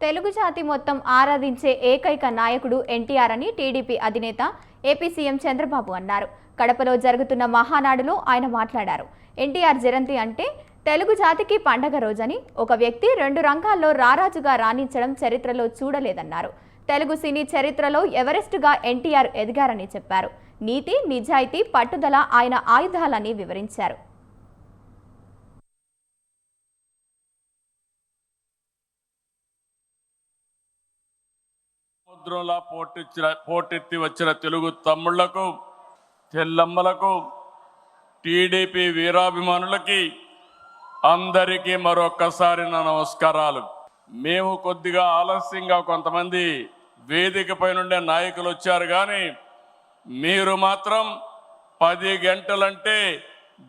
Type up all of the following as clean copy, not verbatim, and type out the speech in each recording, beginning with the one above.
తెలుగు జాతి మొత్తం ఆరాధించే ఏకైక నాయకుడు ఎన్టీఆర్ అని టీడీపీ అధినేత ఏపీ సీఎం చంద్రబాబు అన్నారు. కడపలో జరుగుతున్న మహానాడులో ఆయన మాట్లాడారు. ఎన్టీఆర్ జయంతి అంటే తెలుగు జాతికి పండగ రోజని, ఒక వ్యక్తి 2 రంగాల్లో రారాజుగా రాణించడం చరిత్రలో చూడలేదన్నారు. తెలుగు సినీ చరిత్రలో ఎవరెస్ట్గా ఎన్టీఆర్ ఎదిగారని చెప్పారు. నీతి, నిజాయితీ, పట్టుదల ఆయన ఆయుధాలని వివరించారు. సముద్రంలా పోటెత్తి వచ్చిన తెలుగు తమ్ముళ్లకు, చెల్లమ్మలకు, టీడీపీ వీరాభిమానులకి అందరికీ మరొక్కసారి నా నమస్కారాలు. మేము కొద్దిగా ఆలస్యంగా కొంతమంది వేదికపై నుండే నాయకులు వచ్చారు, కానీ మీరు మాత్రం 10 గంటలంటే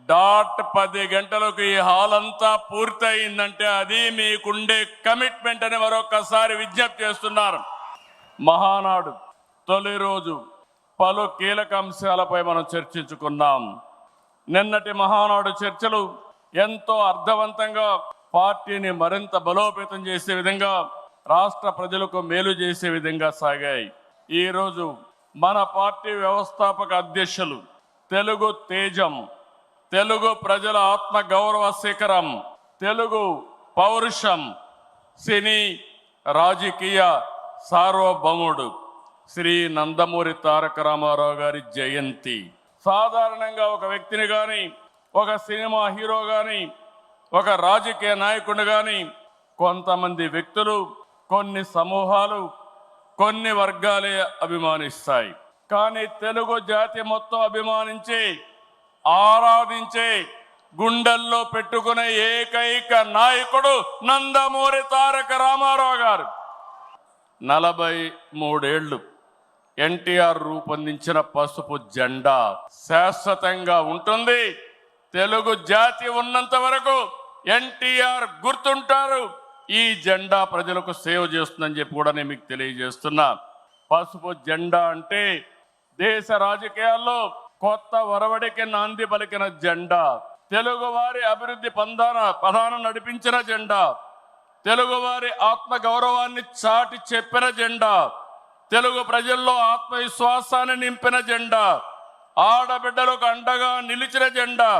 డాట్ 10 గంటలకు ఈ హాల్ అంతా పూర్తయిందంటే అది మీకుండే కమిట్మెంట్ అని మరొక్కసారి విజ్ఞప్తి చేస్తున్నారు. మహానాడు తొలి రోజు పలు కీలక అంశాలపై మనం చర్చించుకున్నాం. నిన్నటి మహానాడు చర్చలు ఎంతో అర్థవంతంగా పార్టీని మరింత బలోపేతం చేసే విధంగా, రాష్ట్ర ప్రజలకు మేలు చేసే విధంగా సాగాయి. ఈరోజు మన పార్టీ వ్యవస్థాపక అధ్యక్షులు, తెలుగు తేజం, తెలుగు ప్రజల ఆత్మ గౌరవ శిఖరం, తెలుగు పౌరుషం, సినీ రాజకీయ సార్వభౌముడు శ్రీ నందమూరి తారక రామారావు గారి జయంతి. సాధారణంగా ఒక వ్యక్తిని కానీ, ఒక సినిమా హీరో కానీ, ఒక రాజకీయ నాయకుడిని కానీ కొంతమంది వ్యక్తులు, కొన్ని సమూహాలు, కొన్ని వర్గాలే అభిమానిస్తాయి. కానీ తెలుగు జాతి మొత్తం అభిమానించే, ఆరాధించే, గుండెల్లో పెట్టుకునే ఏకైక నాయకుడు నందమూరి తారక రామారావు గారు. 43 ఏళ్లు ఎన్టీఆర్ రూపొందించిన పసుపు జెండా శాశ్వతంగా ఉంటుంది. తెలుగు జాతి ఉన్నంత వరకు ఎన్టీఆర్ గుర్తుంటారు. ఈ జెండా ప్రజలకు సేవ చేస్తుందని చెప్పి కూడా నేను మీకు తెలియజేస్తున్నా. పసుపు జెండా అంటే దేశ రాజకీయాల్లో కొత్త ఒరవడికి నాంది పలికిన జెండా, తెలుగు వారి అభివృద్ధి పదాన నడిపించిన జెండా, తెలుగువారి ఆత్మ గౌరవాన్ని చాటి చెప్పిన జెండా, తెలుగు ప్రజల్లో ఆత్మవిశ్వాసాన్ని నింపిన జెండా, ఆడబిడ్డలకు అండగా నిలిచిన జెండా,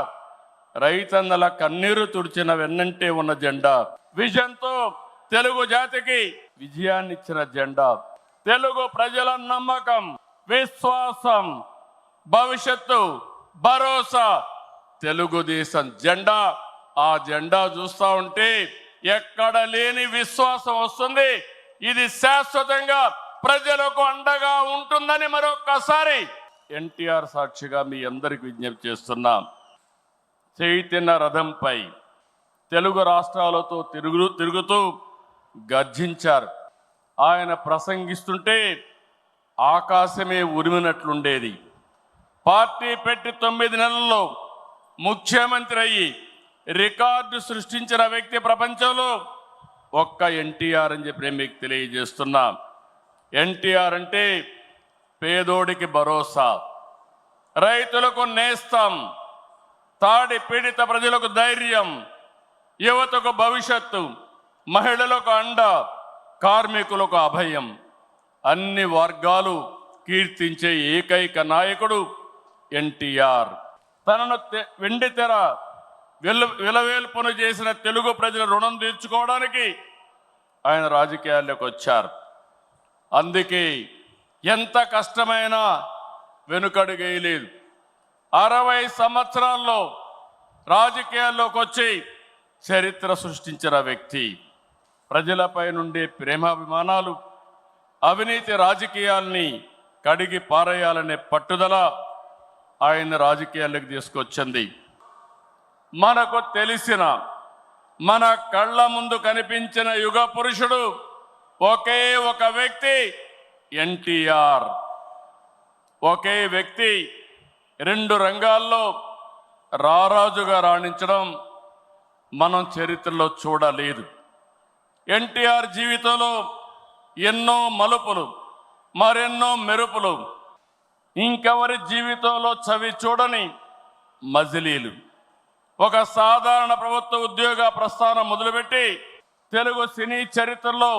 రైతన్నల కన్నీరు తుడిచిన వెన్నంటే ఉన్న జెండా, విజన్తో తెలుగు జాతికి విజయాన్ని ఇచ్చిన జెండా, తెలుగు ప్రజల నమ్మకం, విశ్వాసం, భవిష్యత్తు, భరోసా తెలుగుదేశం జెండా. ఆ జెండా చూస్తూ ఉంటే ఎక్కడ లేని విశ్వాసం వస్తుంది. ఇది శాశ్వతంగా ప్రజలకు అండగా ఉంటుందని మరొక్కసారి ఎన్టీఆర్ సాక్షిగా మీ అందరికి విజ్ఞప్తి చేస్తున్నాం. చైతన్య రథంపై తెలుగు రాష్ట్రాలతో తిరుగుతూ గర్జించారు. ఆయన ప్రసంగిస్తుంటే ఆకాశమే ఉరిమినట్లుండేది. పార్టీ పెట్టి 9 నెలల్లో ముఖ్యమంత్రి అయ్యి రికార్డు సృష్టించిన వ్యక్తి ప్రపంచంలో ఒక్క ఎన్టీఆర్ అని చెప్పి నేను మీకు తెలియజేస్తున్నా. ఎన్టీఆర్ అంటే పేదోడికి భరోసా, రైతులకు నేస్తం, తాడి పీడిత ప్రజలకు ధైర్యం, యువతకు భవిష్యత్తు, మహిళలకు అండ, కార్మికులకు అభయం. అన్ని వర్గాలు కీర్తించే ఏకైక నాయకుడు ఎన్టీఆర్. తనను వెండితెర విలవేల్పును చేసిన తెలుగు ప్రజల రుణం తీర్చుకోవడానికి ఆయన రాజకీయాల్లోకి వచ్చారు. అందుకే ఎంత కష్టమైనా వెనుకడుగేయలేదు. 60 సంవత్సరాల్లో రాజకీయాల్లోకి వచ్చి చరిత్ర సృష్టించిన వ్యక్తి. ప్రజలపై నుండి ప్రేమాభిమానాలు, అవినీతి రాజకీయాల్ని కడిగి పారేయాలనే పట్టుదల ఆయన రాజకీయాల్లోకి తీసుకొచ్చింది. మనకు తెలిసిన, మన కళ్ళ ముందు కనిపించిన యుగ పురుషుడు ఒకే ఒక వ్యక్తి ఎన్టీఆర్. ఒకే వ్యక్తి 2 రంగాల్లో రారాజుగా రాణించడం మనం చరిత్రలో చూడలేదు. ఎన్టీఆర్ జీవితంలో ఎన్నో మలుపులు, మరెన్నో మెరుపులు, ఇంకెవరి జీవితంలో చవి చూడని మజిలీలు. ఒక సాధారణ ప్రభుత్వ ఉద్యోగ ప్రస్థానం మొదలుపెట్టి తెలుగు సినీ చరిత్రలో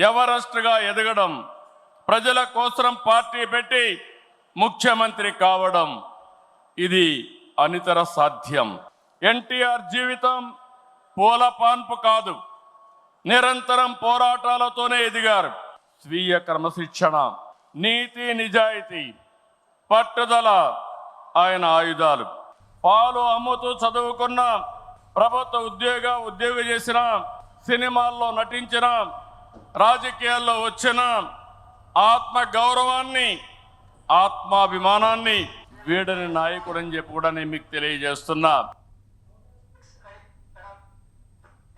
ఎవరెస్ట్గా ఎదగడం, ప్రజల కోసం పార్టీ పెట్టి ముఖ్యమంత్రి కావడం, ఇది అనితర సాధ్యం. ఎన్టీఆర్ జీవితం పూల పాన్పు కాదు, నిరంతరం పోరాటాలతోనే ఎదిగారు. స్వీయ క్రమశిక్షణ, నీతి నిజాయితీ, పట్టుదల ఆయన ఆయుధాలు. పాలు అమ్ముతూ చదువుకున్న, ప్రభుత్వ ఉద్యోగం చేసిన, సినిమాల్లో నటించిన, రాజకీయాల్లో వచ్చిన, ఆత్మ గౌరవాన్ని, ఆత్మాభిమానాన్ని వీడని నాయకుడని చెప్పి కూడా నేను మీకు తెలియజేస్తున్నా.